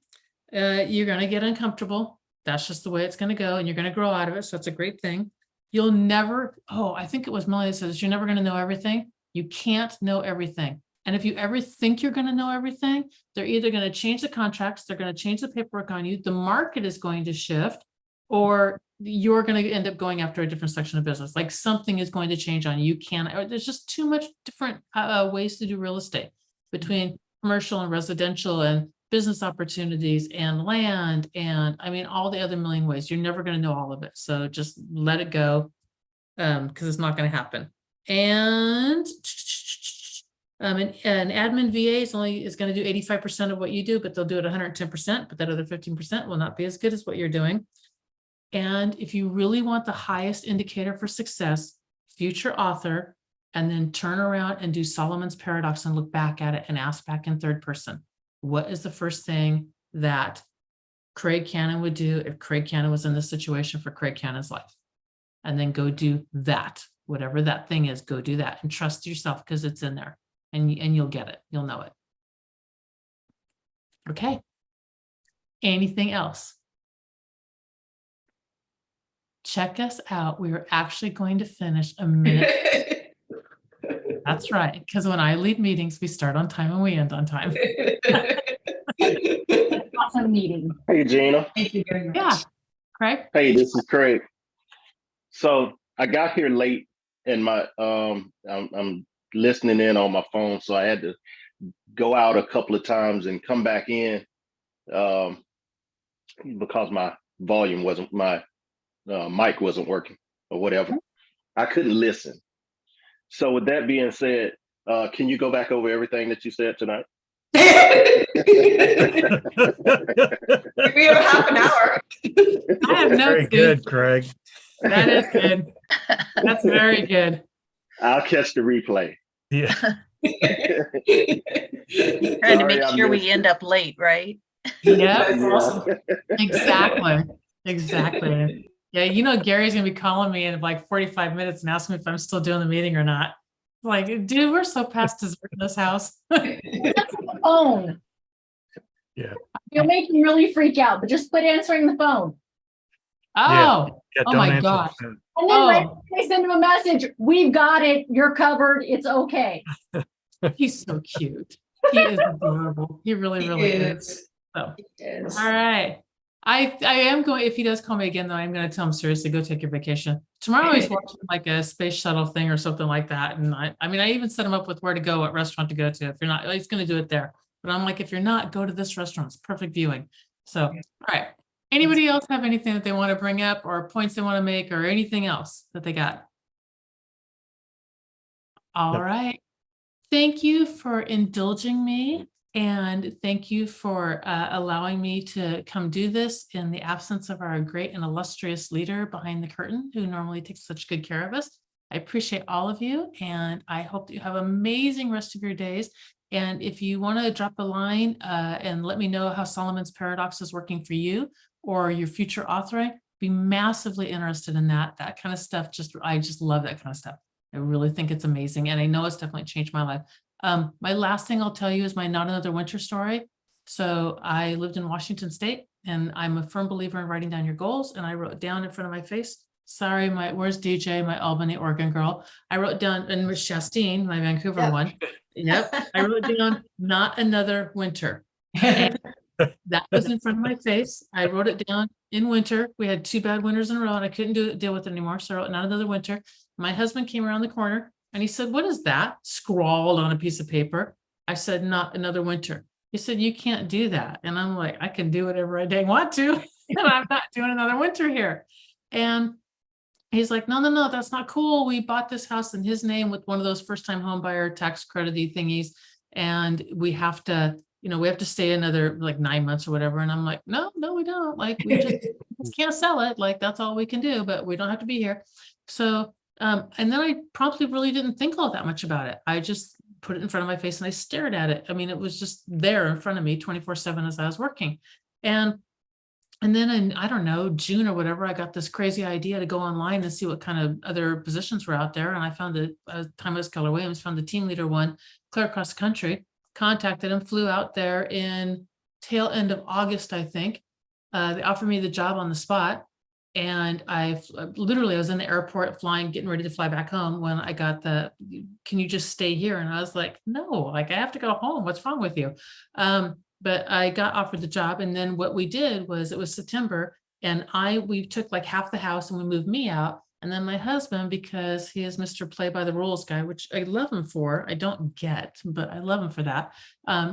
You're going to get uncomfortable. That's just the way it's going to go, and you're going to grow out of it. So that's a great thing. You'll never, I think it was Melanie says, you're never going to know everything. You can't know everything. And if you ever think you're going to know everything, they're either going to change the contracts, they're going to change the paperwork on you, the market is going to shift, or you're going to end up going after a different section of business. Like something is going to change on you. There's just too much different ways to do real estate between commercial and residential and business opportunities and land. And I mean, all the other million ways. You're never going to know all of it. So just let it go because it's not going to happen. And an admin VA is going to do 85% of what you do, but they'll do it 110%, but that other 15% will not be as good as what you're doing. And if you really want the highest indicator for success, future author, and then turn around and do Solomon's paradox and look back at it and ask back in third person, what is the first thing that Craig Cannon would do if Craig Cannon was in this situation for Craig Cannon's life? And then go do that, whatever that thing is, go do that and trust yourself because it's in there and you'll get it. You'll know it. Okay. Anything else? Check us out. We are actually going to finish a minute. That's right. Because when I lead meetings, we start on time and we end on time. Awesome meeting. Hey, Gina. Thank you very much. Yeah. Craig? Hey, this is Craig. So I got here late and my I'm listening in on my phone, so I had to go out a couple of times and come back in because my volume wasn't, my mic wasn't working or whatever. I couldn't listen. So with that being said, can you go back over everything that you said tonight? We have half an hour. I have no Very good, Craig. That is good. That's very good. I'll catch the replay. Yeah. Trying to make Sorry, I sure missed we end up late, right? Yeah, Yeah. exactly. Yeah, you know, Gary's gonna be calling me in like 45 minutes and asking me if I'm still doing the meeting or not. Like, dude, we're so past dessert in this house. Phone. Yeah. You'll make me really freak out, but just quit answering the phone. Oh, Yeah, Oh don't my answer the God. phone. And then right Oh. when I send him a message, we've got it, you're covered, it's okay. he's so cute. He is adorable. He really, really is. So, Yes. all right. I am going, if he does call me again, though, I'm going to tell him seriously, go take your vacation. Tomorrow he's watching like a space shuttle thing or something like that. And I mean, I even set him up with where to go, what restaurant to go to. If you're not, he's going to do it there. But I'm like, if you're not, go to this restaurant. It's perfect viewing. So, all right. Anybody else have anything that they want to bring up or points they want to make or anything else that they got? All Yep. right. Thank you for indulging me. And thank you for allowing me to come do this in the absence of our great and illustrious leader behind the curtain, who normally takes such good care of us. I appreciate all of you, and I hope that you have an amazing rest of your days. And if you want to drop a line and let me know how Solomon's Paradox is working for you or your future authoring, be massively interested in that. That kind of stuff, I just love that kind of stuff. I really think it's amazing, and I know it's definitely changed my life. My last thing I'll tell you is my Not Another Winter story. So I lived in Washington State, and I'm a firm believer in writing down your goals. And I wrote down in front of my face, sorry, where's DJ, my Albany, Oregon girl. I wrote down, and with Chastain, my Vancouver Yep. one. Yep. I wrote down not another winter. And that was in front of my face. I wrote it down in winter. We had 2 bad winters in a row and I couldn't deal with it anymore. So I wrote not another winter. My husband came around the corner and he said, "What is that?" Scrawled on a piece of paper. I said, "Not another winter." He said, you can't do that. And I'm like, I can do whatever I dang want to, and I'm not doing another winter here. And he's like, no, that's not cool. We bought this house in his name with one of those first time home buyer tax credity thingies. And we have to, we have to stay another like 9 months or whatever. And I'm like, no, we don't. Like, we just can't sell it. Like, that's all we can do, but we don't have to be here. So, and then I promptly really didn't think all that much about it. I just put it in front of my face and I stared at it. I mean, it was just there in front of me 24/7 as I was working. And then in, I don't know, June or whatever, I got this crazy idea to go online and see what kind of other positions were out there. And I found Thomas Keller Williams, found the team leader one clear across the country, contacted him, flew out there in tail end of August, I think. They offered me the job on the spot. And I was in the airport flying, getting ready to fly back home when I got can you just stay here? And I was like, no, like I have to go home. What's wrong with you? But I got offered the job. And then what we did was, it was September, and we took like half the house and we moved me out. And then my husband, because he is Mr. Play by the Rules guy, which I love him for, I don't get, but I love him for that,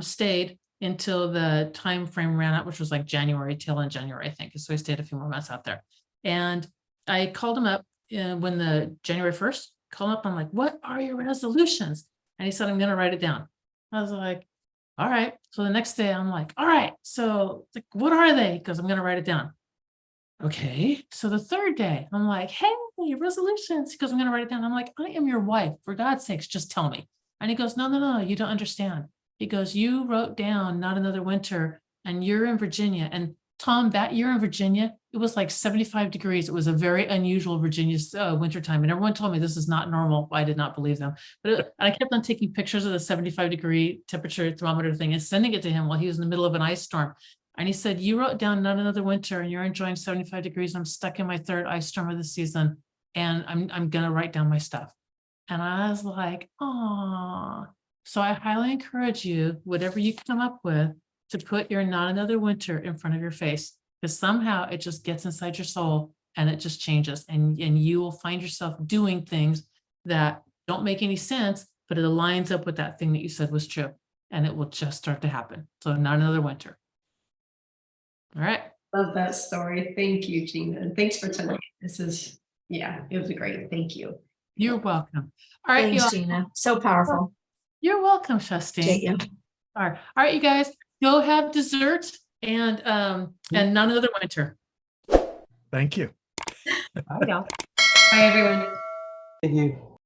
stayed until the time frame ran out, which was like January, tail end January, I think. So he stayed a few more months out there. And I called him up when the January 1st, called him up. I'm like, what are your resolutions? And he said, I'm going to write it down. I was like, all right. So the next day I'm like, all right, so like, what are they? Because I'm going to write it down. Okay. So the third day I'm like, hey, resolutions, because I'm going to write it down. I'm like, I am your wife. For God's sakes, just tell me. And he goes, no, you don't understand. He goes, you wrote down not another winter, and you're in Virginia. And Tom, that year in Virginia, it was like 75 degrees. It was a very unusual Virginia wintertime. And everyone told me this is not normal. I did not believe them. But I kept on taking pictures of the 75-degree temperature thermometer thing and sending it to him while he was in the middle of an ice storm. And he said, you wrote down not another winter, and you're enjoying 75 degrees. I'm stuck in my third ice storm of the season, and I'm going to write down my stuff. And I was like, oh. So I highly encourage you, whatever you come up with, to put your not another winter in front of your face, because somehow it just gets inside your soul and it just changes, and you will find yourself doing things that don't make any sense, but it aligns up with that thing that you said was true, and it will just start to happen. So not another winter. All right. Love that story. Thank you, Gina. And thanks for tonight. It was great. Thank you. You're welcome. All right. Thanks, Gina. So powerful. You're welcome, Shastine. All right, you guys, go have dessert and not another winter. Thank you. Bye, y'all. Bye, everyone. Thank you.